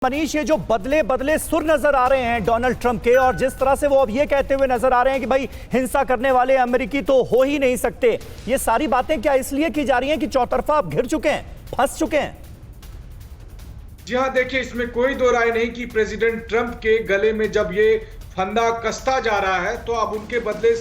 मनीष, ये जो बदले बदले सुर नजर आ रहे हैं डोनाल्ड ट्रंप के, और जिस तरह से वो अब ये कहते हुए नजर आ रहे हैं कि भाई हिंसा करने वाले अमेरिकी तो हो ही नहीं सकते, ये सारी बातें क्या इसलिए की जा रही हैं कि चौतरफा आप घिर चुके हैं, फंस चुके हैं? जी हाँ, देखिए इसमें कोई दो राय नहीं कि प्रेसिडेंट ट्रंप के गले में जब ये फंदा कसता जा रहा है तो अब उनके बदले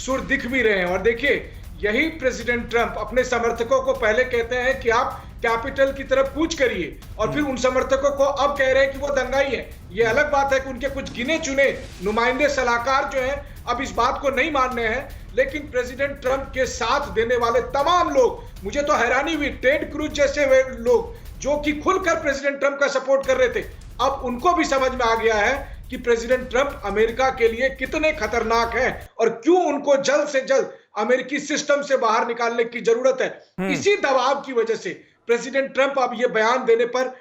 सुर दिख भी रहे हैं। और देखिए यही प्रेसिडेंट ट्रंप अपने समर्थकों को पहले कहते हैं कि आप कैपिटल की तरफ कूच करिए, और फिर उन समर्थकों को अब कह रहे हैं कि वो दंगाई है। ये अलग बात है कि उनके कुछ गिने चुने नुमाइंदे सलाहकार जो हैं अब इस बात को नहीं मान रहे हैं, लेकिन प्रेसिडेंट ट्रंप के साथ देने वाले तमाम लोग, मुझे तो हैरानी हुई, टेड क्रूज जैसे लोग जो कि खुलकर प्रेसिडेंट ट्रंप का सपोर्ट कर रहे थे, अब उनको भी समझ में आ गया है कि प्रेसिडेंट ट्रंप अमेरिका के लिए कितने खतरनाक हैं और क्यों उनको जल्द से जल्द अमेरिकी सिस्टम से बाहर निकालने की जरूरत है। इसी दबाव की वजह से प्रेसिडेंट ट्रंप अब ये बयान देने पर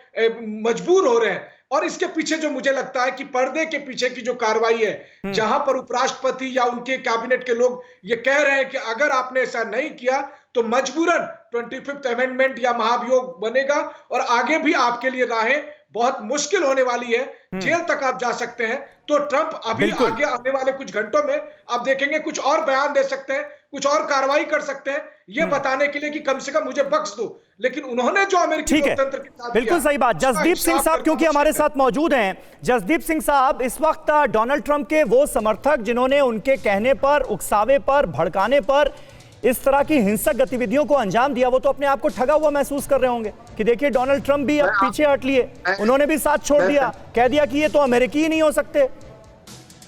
मजबूर हो रहे हैं। और इसके पीछे जो मुझे लगता है कि पर्दे के पीछे की जो कार्रवाई है, जहां पर उपराष्ट्रपति या उनके कैबिनेट के लोग ये कह रहे हैं कि अगर आपने ऐसा नहीं किया तो मजबूरन 25th अमेंडमेंट या महाभियोग बनेगा और आगे भी आपके लिए राहें बहुत मुश्किल होने वाली है, जेल तक आप जा सकते हैं। तो ट्रंप अभी आगे आने वाले कुछ घंटों में आप देखेंगे कुछ और बयान दे सकते हैं, कुछ और कार्रवाई कर सकते हैं, ये बताने के लिए कि कम से कम मुझे बख्श दो। लेकिन उन्होंने जो अमेरिकी लोकतंत्र के साथ बिल्कुल सही बात। जसदीप सिंह साहब क्योंकि हमारे साथ मौजूद हैं। जसदीप सिंह साहब, इस वक्त डोनाल्ड ट्रंप के वो समर्थक जिन्होंने उनके कहने पर, उकसावे पर, भड़काने पर इस तरह की हिंसक गतिविधियों को अंजाम दिया, वो तो अपने आप को ठगा हुआ महसूस कर रहे होंगे कि देखिए डोनाल्ड ट्रंप भी अब पीछे हट लिए, उन्होंने भी साथ छोड़ दिया, कह दिया कि ये तो अमेरिकी ही नहीं हो सकते।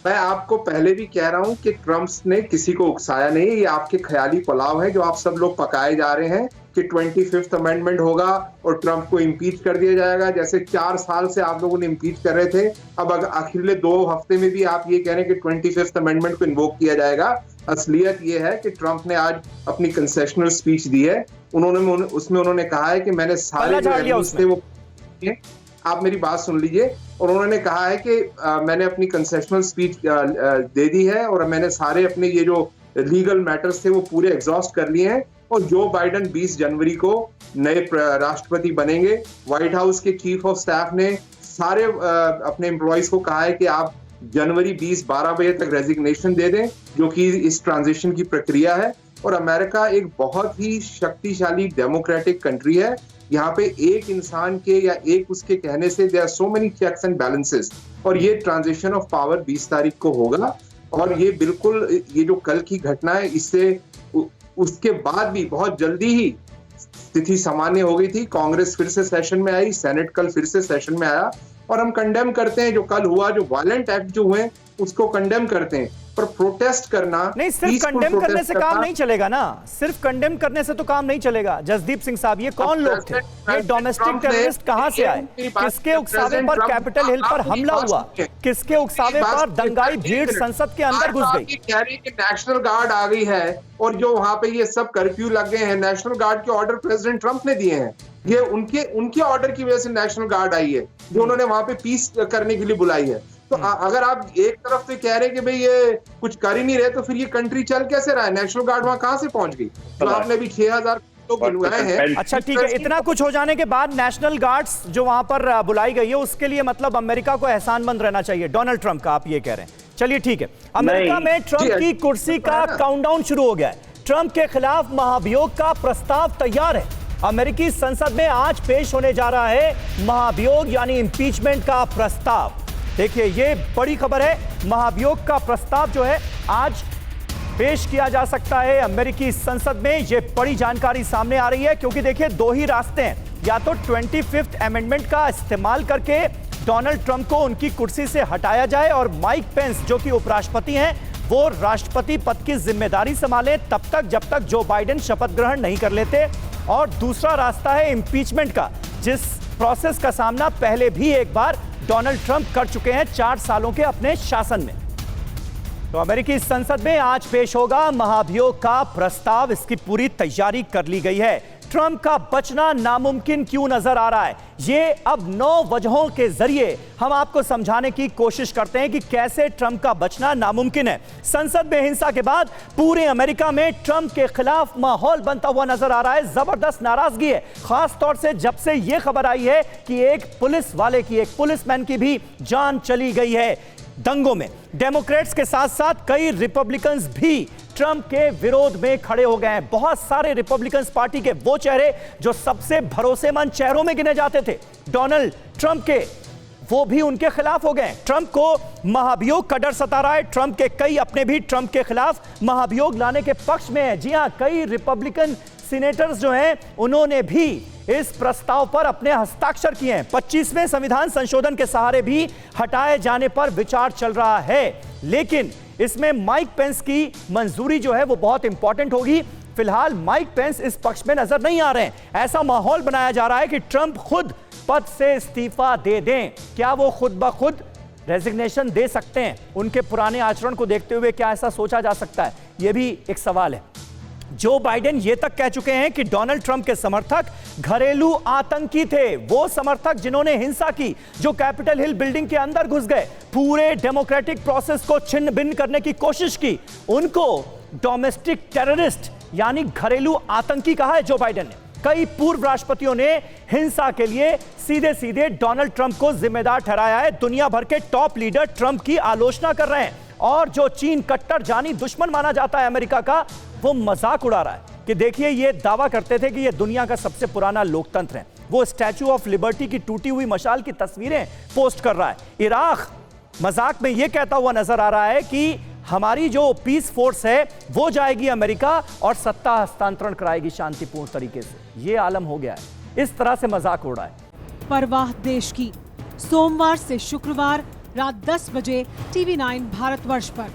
मैं आपको पहले भी कह रहा हूं कि ट्रंप ने किसी को उकसाया नहीं, ये आपके ख्याली पुलाव है जो आप सब लोग पकाए जा रहे हैं कि 25th अमेंडमेंट होगा और ट्रंप को इम्पीच कर दिया जाएगा, जैसे 4 साल से आप लोगों ने इम्पीच कर रहे थे। अब अखिले 2 हफ्ते में भी आप ये कह रहे हैं कि 25th अमेंडमेंट को इन्वोक किया जाएगा। असलियत ये है कि ट्रंप ने आज अपनी कंसेशनल स्पीच दी है, उसमें उन्होंने कहा है कि मैंने सारे थे वो, आप मेरी बात सुन लीजिए, और उन्होंने कहा है कि मैंने अपनी कंसेशनल स्पीच दे दी है और मैंने सारे अपने ये जो लीगल मैटर्स थे वो पूरे एग्जॉस्ट कर लिए हैं, और जो बाइडेन 20 जनवरी को नए राष्ट्रपति बनेंगे। व्हाइट हाउस के चीफ ऑफ स्टाफ ने सारे अपने एम्प्लॉइज को कहा है कि आप जनवरी 20-12 बजे तक रेजिग्नेशन दे दें, जो कि इस ट्रांजिशन की प्रक्रिया है। और अमेरिका एक बहुत ही शक्तिशाली डेमोक्रेटिक कंट्री है, यहाँ पे एक इंसान के या एक उसके कहने से there are so many checks and balances, और ये ट्रांजिशन ऑफ पावर 20 तारीख को होगा। और ये बिल्कुल, ये जो कल की घटना है, इससे उसके बाद भी बहुत जल्दी ही स्थिति सामान्य हो गई थी। कांग्रेस फिर से सेशन में आई, सेनेट कल फिर से सेशन में आया, और हम कंडेम करते हैं जो कल हुआ, जो वायलेंट एक्ट जो हुए उसको कंडेम करते हैं, पर प्रोटेस्ट करना नहीं, सिर्फ कंडेम करने से काम नहीं चलेगा ना, सिर्फ कंडेम करने से तो काम नहीं चलेगा। जसदीप सिंह साहब, ये कौन लोग थे? ये डोमेस्टिक टेररिस्ट कहां से आए? किसके उकसावे पर कैपिटल हिल पर हमला हुआ? किसके उकसावे पर दंगाई भीड़ संसद के अंदर घुस गई? कह रही कि नेशनल गार्ड आ गई है, और जो वहां पे ये सब कर्फ्यू लग गए हैं, नेशनल गार्ड के ऑर्डर प्रेसिडेंट ट्रंप ने दिए हैं। ये उनके ऑर्डर की वजह से नेशनल गार्ड आई है, जो उन्होंने वहां पे पीस करने के लिए बुलाई है। तो अगर आप एक तरफ से कह रहे हैं कि भाई ये कुछ कर ही नहीं रहे, तो फिर ये कंट्री चल कैसे रहा है? नेशनल गार्ड वहां कहां से पहुंच गई? तो आपने भी 6000 लोग बुलवाए हैं। अच्छा ठीक है, इतना कुछ हो जाने के बाद नेशनल गार्ड्स जो वहां पर बुलाई गई है, उसके लिए मतलब अमेरिका को एहसानमंद रहना चाहिए डोनाल्ड ट्रंप का, आप ये कह रहे हैं? चलिए ठीक है, अमेरिका में ट्रंप की कुर्सी का काउंटडाउन शुरू हो गया है। ट्रंप के खिलाफ महाभियोग का प्रस्ताव तैयार है। अमेरिकी संसद में आज पेश होने जा रहा है महाभियोग यानी इंपीचमेंट का प्रस्ताव। देखिए ये बड़ी खबर है, महाभियोग का प्रस्ताव जो है आज पेश किया जा सकता है अमेरिकी संसद में। ये बड़ी जानकारी सामने आ रही है क्योंकि देखिए 2 ही रास्ते हैं, या तो 25th अमेंडमेंट का इस्तेमाल करके डोनाल्ड ट्रंप को उनकी कुर्सी से हटाया जाए और माइक पेंस जो कि उपराष्ट्रपति हैं वो राष्ट्रपति पद की जिम्मेदारी संभालें तब तक जब तक जो बाइडेन शपथ ग्रहण नहीं कर लेते, और दूसरा रास्ता है इंपीचमेंट का, जिस प्रोसेस का सामना पहले भी एक बार डोनाल्ड ट्रंप कर चुके हैं 4 सालों के अपने शासन में। तो अमेरिकी संसद में आज पेश होगा महाभियोग का प्रस्ताव, इसकी पूरी तैयारी कर ली गई है। ट्रंप का बचना नामुमकिन क्यों नजर आ रहा है, ये अब 9 वजहों के जरिए हम आपको समझाने की कोशिश करते हैं कि कैसे ट्रंप का बचना नामुमकिन है। संसद में हिंसा के बाद पूरे अमेरिका में ट्रंप के खिलाफ माहौल बनता हुआ नजर आ रहा है। जबरदस्त नाराजगी है, खास तौर से जब से यह खबर आई है कि एक पुलिस वाले की, एक पुलिसमैन की भी जान चली गई है दंगों में। डेमोक्रेट्स के साथ साथ कई रिपब्लिकन्स भी ट्रंप के विरोध में खड़े हो गए हैं। बहुत सारे रिपब्लिकन्स पार्टी के वो चेहरे जो सबसे भरोसेमंद चेहरों में गिने जाते थे डोनाल्ड ट्रंप के, वो भी उनके खिलाफ हो गए। ट्रंप को महाभियोग का डर सता रहा है। ट्रंप के कई अपने भी ट्रंप के खिलाफ महाभियोग लाने के पक्ष में है। जी हां, कई रिपब्लिकन सीनेटर्स जो हैं उन्होंने भी इस प्रस्ताव पर अपने हस्ताक्षर किए हैं। 25वें संविधान संशोधन के सहारे भी हटाए जाने पर विचार चल रहा है, लेकिन इसमें माइक पेंस की मंजूरी जो है वो बहुत इंपॉर्टेंट होगी। फिलहाल माइक पेंस इस पक्ष में नजर नहीं आ रहे हैं। ऐसा माहौल बनाया जा रहा है कि ट्रंप खुद पद से इस्तीफा दे दें। क्या वो खुद ब खुद रेजिग्नेशन दे सकते हैं? उनके पुराने आचरण को देखते हुए क्या ऐसा सोचा जा सकता है? यह भी एक सवाल है। जो बाइडेन ये तक कह चुके हैं कि डोनाल्ड ट्रंप के समर्थक घरेलू आतंकी थे। वो समर्थक जिन्होंने हिंसा की, जो कैपिटल हिल बिल्डिंग के अंदर घुस गए, पूरे डेमोक्रेटिक प्रोसेस को छिन्न भिन्न करने की कोशिश की, उनको डोमेस्टिक टेररिस्ट यानी घरेलू आतंकी कहा है जो बाइडेन ने। कई पूर्व राष्ट्रपतियों ने हिंसा के लिए सीधे सीधे डोनाल्ड ट्रंप को जिम्मेदार ठहराया है। दुनिया भर के टॉप लीडर ट्रंप की आलोचना कर रहे हैं और जो चीन कट्टर जानी दुश्मन माना जाता है अमेरिका का, वो मजाक उड़ा रहा है कि देखिए ये दावा करते थे कि ये दुनिया का सबसे पुराना लोकतंत्र है। वो स्टैच्यू ऑफ लिबर्टी की टूटी हुई मशाल की तस्वीरें पोस्ट कर रहा है। इराक मजाक में ये कहता हुआ नजर आ रहा है कि हमारी जो पीस फोर्स है वो जाएगी अमेरिका और सत्ता हस्तांतरण कराएगी शांतिपूर्ण तरीके से। ये आलम हो गया है, इस तरह से मजाक उड़ा है। परवाह देश की, सोमवार से शुक्रवार रात 10 बजे TV9 भारतवर्ष पर।